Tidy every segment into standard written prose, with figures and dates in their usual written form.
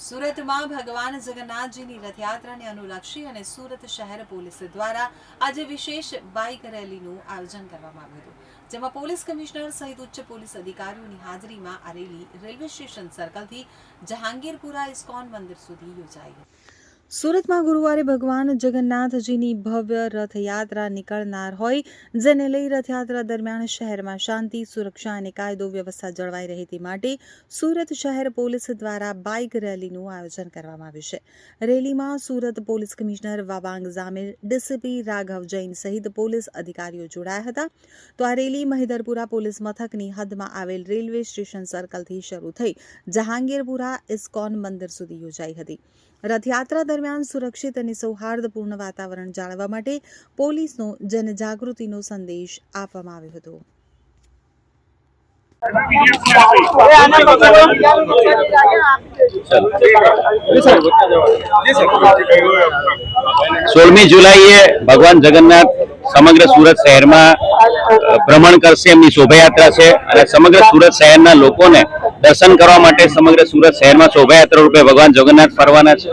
સુરતમાં ભગવાન જગન્નાથજીની રથયાત્રાને અનુલક્ષી અને સુરત શહેર પોલીસ દ્વારા આજે વિશેષ બાઇક રેલીનું આયોજન કરવામાં આવ્યું હતું, જેમાં પોલીસ કમિશનર સહિત ઉચ્ચ પોલીસ અધિકારીઓની હાજરીમાં આ રેલી રેલવે સ્ટેશન સર્કલથી જહાંગીરપુરા ઇસ્કોન મંદિર સુધી યોજાઈ. સુરતમાં ગુરુવારે ભગવાન જગન્નાથજીની ભવ્ય રથયાત્રા નીકળનાર હોય, જેને લઈ રથયાત્રા દરમિયાન શહેરમાં શાંતિ, સુરક્ષા અને કાયદો વ્યવસ્થા જળવાઈ રહે તે માટે સુરત શહેર પોલીસ દ્વારા બાઇક રેલીનું આયોજન કરવામાં આવ્યું છે. રેલીમાં Surat police commissioner Wabang Zamir, DCP Raghav Jain સહિત પોલીસ અધિકારીઓ જોડાયા હતા. તો આ રેલી મહિધરપુરા પોલીસ મથકની હદમાં આવેલ રેલવે સ્ટેશન સર્કલથી શરૂ થઈ જહાંગીરપુરા ઇસ્કોન મંદિર સુધી યોજાઈ હતી. રથયાત્રા દરમિયાન સુરક્ષિત અને સૌહાર્દપૂર્ણ વાતાવરણ જાળવવા માટે પોલીસનો જનજાગૃતિનો સંદેશ આપવામાં આવ્યો હતો. सोलमी जुलाईए भगवान जगन्नाथ समग्र सूरत शहर में भ्रमण करશે. એમની શોભાયાત્રા છે અને સમગ્ર સુરત શહેરના લોકોને દર્શન કરવા માટે સમગ્ર સુરત શહેરમાં શોભાયાત્રા રૂપે ભગવાન જગન્નાથ ફરવાના છે.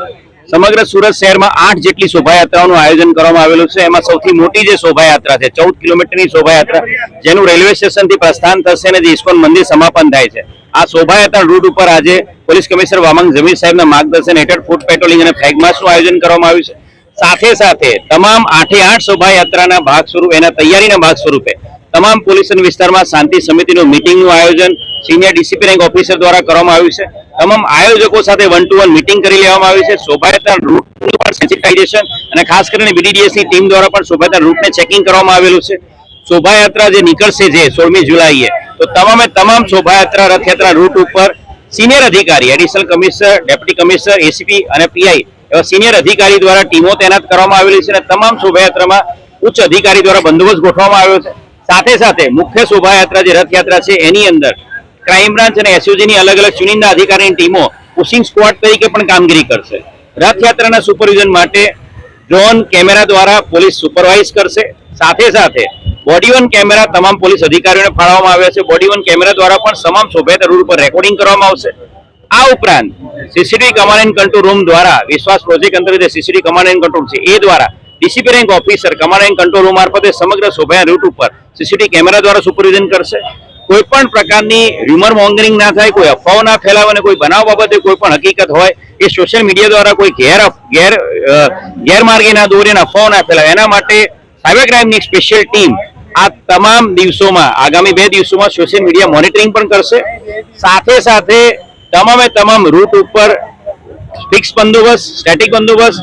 સમગ્ર સુરત શહેરમાં 8 જેટલી શોભાયાત્રાઓનું આયોજન કરવામાં આવેલું છે. એમાં સૌથી મોટી જે શોભાયાત્રા છે 14 કિલોમીટરની શોભાયાત્રા, જેનું રેલવે સ્ટેશનથી પ્રસ્થાન થશે અને જે ઇસ્કોન મંદિર સમાપન થાય છે. આ શોભાયાત્રા રૂટ ઉપર આજે પોલીસ કમિશનર વામાંગ ઝમીર સાહેબના માર્ગદર્શન હેઠળ ફૂટ પેટ્રોલિંગ અને ફ્લેગ માર્ચનું આયોજન કરવામાં આવ્યું છે. સાથે સાથે તમામ 8 શોભાયાત્રાના ભાગ સ્વરૂપે, એના તૈયારીના ભાગ સ્વરૂપે તમામ પોલીસ વિસ્તારમાં શાંતિ સમિતિનું મીટિંગનું આયોજન સિનિયર ડીસીપી રેન્ક ઓફિસર દ્વારા કરવામાં આવ્યું છે. તમામ આયોજકો સાથે 1-to-1 મીટિંગ કરી લેવામાં આવી છે. શોભાયાત્રા રૂટનું પણ સેન્સિટાઇઝેશન અને ખાસ કરીને બીડીડીએસની ટીમ દ્વારા પણ શોભાયાત્રા રૂટને ચેકિંગ કરવામાં આવેલું છે. શોભાયાત્રા જે નીકળશે જે 16મી જુલાઈએ, તો તમામ શોભાયાત્રા રથયાત્રા રૂટ ઉપર સિનિયર અધિકારી, additional commissioner, deputy commissioner, ACP અને પીઆઈ એવા સિનિયર અધિકારી દ્વારા ટીમો તૈનાત કરવામાં આવેલી છે અને તમામ શોભાયાત્રામાં ઉચ્ચ અધિકારી દ્વારા બંદોબસ્ત ગોઠવવામાં આવ્યો છે. સાથે સાથે મુખ્ય શોભાયાત્રા જે રથયાત્રા છે એની અંદર ક્રાઇમ બ્રાન્ચ અને એસઓજીની અલગ અલગ ચુનિંદા અધિકારીની ટીમો પુશિંગ સ્ક્વોડ તરીકે પણ કામગીરી કરશે. રથયાત્રાના સુપરવિઝન માટે ડ્રોન કેમેરા દ્વારા પોલીસ સુપરવાઇઝ કરશે. સાથે સાથે બોડી વન કેમેરા તમામ પોલીસ અધિકારીઓને ફાળવવામાં આવ્યા છે. બોડી વન કેમેરા દ્વારા પણ તમામ શોભાયાત્રા રૂટ પર રેકોર્ડિંગ કરવામાં આવશે. આ ઉપરાંત CCTV command and control room દ્વારા વિશ્વાસ પ્રોજેક્ટ અંતર્ગત સીસીટીવી કમાન્ડ એન્ડ કંટ્રોલ છે એ દ્વારા DCP rank officer command and control room મારફતે સમગ્ર શોભાયાત્રા રૂટ ઉપર સીસીટીવી કેમેરા દ્વારા સુપરવિઝન કરશે. કોઈ પણ પ્રકારની ર્યુમર મોંગરિંગ ના થાય, કોઈ અફવાઓ ના ફેલાવે અને કોઈ બનાવ બાબતે કોઈ પણ હકીકત હોય એ સોશિયલ મીડિયા દ્વારા કોઈ ગેરમાર્ગે ના દોરે, અફવાઓ ના ફેલાવે, એના માટે સાયબર ક્રાઇમની સ્પેશિયલ ટીમ આ તમામ દિવસોમાં, આગામી 2 દિવસોમાં સોશિયલ મીડિયા મોનિટરિંગ પણ કરશે. સાથે સાથે તમામ રૂટ ઉપર ફિક્સ બંદોબસ્ત, સ્ટેટિક બંદોબસ્ત,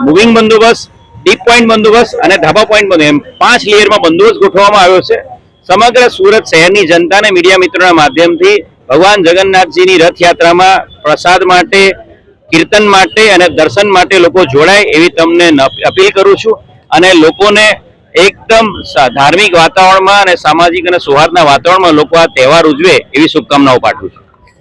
મૂવિંગ બંદોબસ્ત, ડીપ પોઈન્ટ બંદોબસ્ત અને ધાબા પોઈન્ટ બંદોબસ્ત, એમ 5 લેયરમાં બંદોબસ્ત ગોઠવવામાં આવ્યો છે. સમગ્ર સુરત શહેરની જનતાને મીડિયા મિત્રોના માધ્યમથી ભગવાન જગન્નાથજીની રથયાત્રામાં પ્રસાદ માટે, કીર્તન માટે અને દર્શન માટે લોકો જોડાય એવી તમને અપીલ કરું છું અને લોકોને એકદમ ધાર્મિક વાતાવરણમાં અને સામાજિક અને સૌહાર્દના વાતાવરણમાં લોકો આ તહેવાર ઉજવે એવી શુભકામનાઓ પાઠવું છું.